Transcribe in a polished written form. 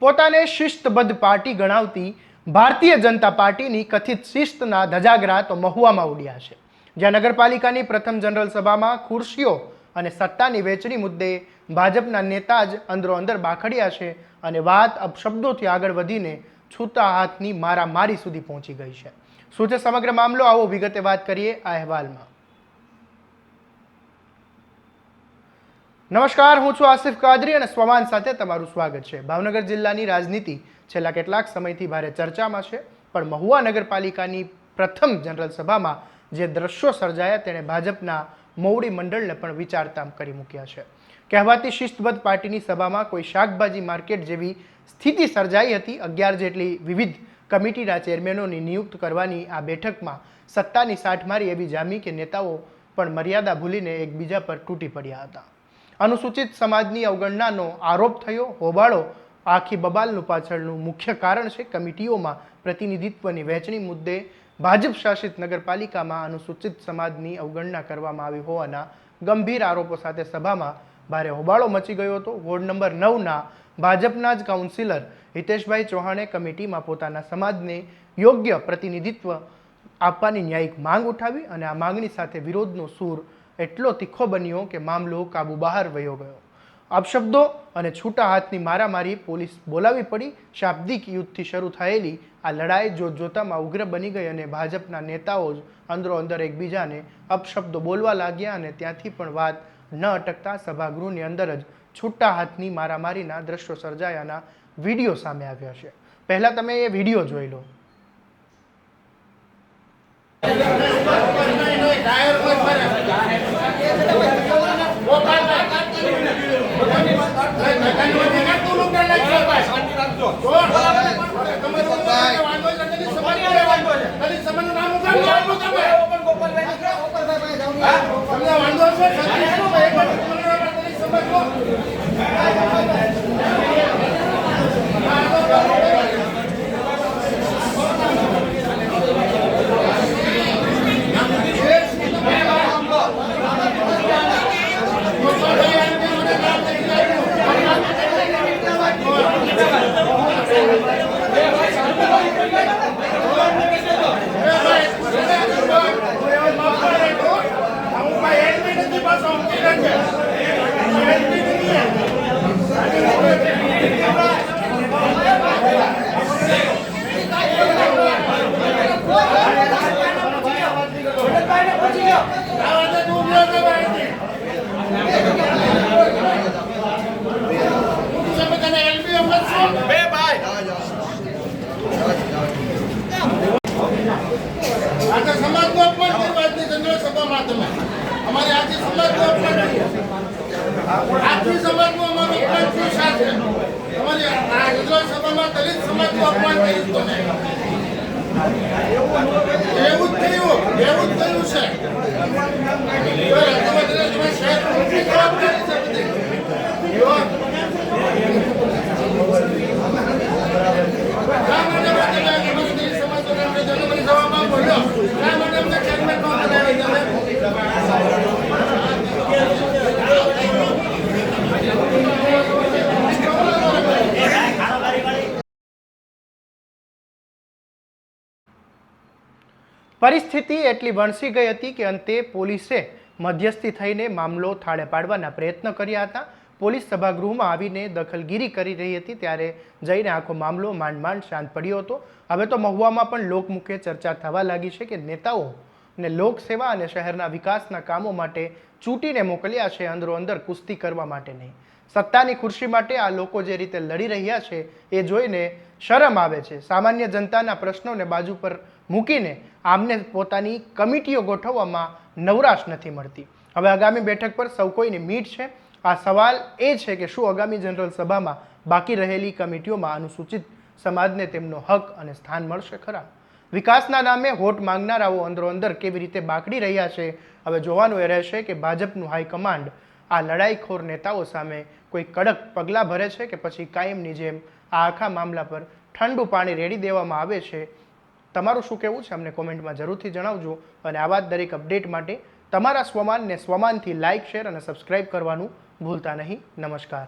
પોતાને શિસ્તબદ્ધ પાર્ટી ગણાવતી ભારતીય જનતા પાર્ટીની કથિત શિસ્તના ધજાગરા તો મહુવામાં ઉડ્યા છે, જ્યાં નગરપાલિકાની પ્રથમ જનરલ સભામાં ખુરશીઓ અને સત્તાની વહેંચણી મુદ્દે ભાજપના નેતા જ અંદરોઅંદર બાખડ્યા છે અને વાત અપશબ્દોથી આગળ વધીને છૂટા હાથની મારામારી સુધી પહોંચી ગઈ છે. શું છે સમગ્ર મામલો, આવો વિગતે વાત કરીએ આ અહેવાલમાં. નમસ્કાર, હું છું આસિફ કાદરી અને સ્વમાન સાથે તમારું સ્વાગત છે. ભાવનગર જિલ્લાની રાજનીતિ છેલ્લા કેટલાક સમયથી ભારે ચર્ચામાં છે, પણ મહુવા નગરપાલિકાની પ્રથમ જનરલ સભામાં જે દ્રશ્યો સર્જાયા તેણે ભાજપના મોવડી મંડળને પણ વિચારતા કરી મૂક્યા છે. કહેવાતી શિસ્તબદ્ધ પાર્ટીની સભામાં કોઈ શાકભાજી માર્કેટ જેવી સ્થિતિ સર્જાઈ હતી. 11 જેટલી વિવિધ કમિટીના ચેરમેનોની નિયુક્ત કરવાની આ બેઠકમાં સત્તાની સાઠમારી એવી જામી કે નેતાઓ પણ મર્યાદા ભૂલીને એકબીજા પર તૂટી પડ્યા હતા. અનુસૂચિત સમાજની અવગણનાનો આરોપ થયો. હોબાળો આખી બબાલનું પાછળનું મુખ્ય કારણ છે કમિટીઓમાં પ્રતિનિધિત્વની વહેંચણી મુદ્દે ભાજપ શાસિત નગરપાલિકામાં અનુસૂચિત સમાજની અવગણના કરવામાં આવી હોવાના ગંભીર આરોપો સાથે સભામાં ભારે હોબાળો મચી ગયો હતો. વોર્ડ નંબર 9ના ભાજપના જ કાઉન્સિલર હિતેશભાઈ ચૌહાણે કમિટીમાં પોતાના સમાજને યોગ્ય પ્રતિનિધિત્વ આપવાની ન્યાયિક માંગ ઉઠાવી અને આ માંગણી સાથે વિરોધનો સૂર એટલો તીખો બન્યો કે મામલો કાબુ બહાર વયો ગયો. અપશબ્દો અને છૂટા હાથની મારામારી પોલીસ બોલાવી પડી. શાબ્દિક યુદ્ધથી શરૂ થયેલી આ લડાઈ જોતજોતામાં ઉગ્ર બની ગઈ અને ભાજપના નેતાઓ જ અંદરોઅંદર એકબીજાને અપશબ્દો બોલવા લાગ્યા અને ત્યાંથી પણ વાત ન અટકતા સભાગૃહની અંદર જ છૂટા હાથની મારામારીના દ્રશ્યો સર્જાયાના વિડીયો સામે આવ્યા છે. પહેલા તમે એ વિડીયો જોઈ લો. પરિસ્થિતિ એટલી વણસી ગઈ હતી કે અંતે પોલીસે મધ્યસ્થી થઈને મામલો થાળે પાડવાના પ્રયત્ન કર્યા હતા. પોલીસ સભાગૃહમાં આવીને દખલગીરી કરી રહી હતી ત્યારે જઈને આખો મામલો માંડ શાંત પડ્યો હતો. હવે તો મહુવામાં પણ લોકમુખે ચર્ચા થવા લાગી છે કે નેતાઓને લોકસેવા અને શહેરના વિકાસના કામો માટે ચૂંટીને મોકલ્યા છે, અંદરોઅંદર કુસ્તી કરવા માટે નહીં. સત્તાની ખુરશી માટે આ લોકો જે રીતે લડી રહ્યા છે એ જોઈને શરમ આવે છે. સામાન્ય જનતાના પ્રશ્નોને બાજુ પર મૂકીને આમને પોતાની કમિટીઓ ગોઠવવામાં નવરાશ નથી મળતી. હવે આગામી બેઠક પર સૌ કોઈની મીટ છે. આ સવાલ એ છે કે શું આગામી જનરલ સભામાં બાકી રહેલી કમિટીઓમાં અનુસૂચિત સમાજને તેમનો હક અને સ્થાન મળશે ખરા? વિકાસના નામે વોટ માંગનારાઓ અંદરોઅંદર કેવી રીતે બાકડી રહ્યા છે હવે જોવાનું એ રહેશે કે ભાજપનું હાઈકમાન્ડ આ લડાઈખોર નેતાઓ સામે કોઈ કડક પગલાં ભરે છે કે પછી કાયમની જેમ આ આખા મામલા પર ઠંડુ પાણી રેડી દેવામાં આવે છે. તમારું શું કહેવું છે અમને કોમેન્ટમાં જરૂરથી જણાવજો અને આવા જ દરેક અપડેટ માટે તમારા સ્વમાનને સ્વમાનથી લાઇક, શેર અને સબસ્ક્રાઇબ કરવાનું ભૂલતા નહીં. નમસ્કાર.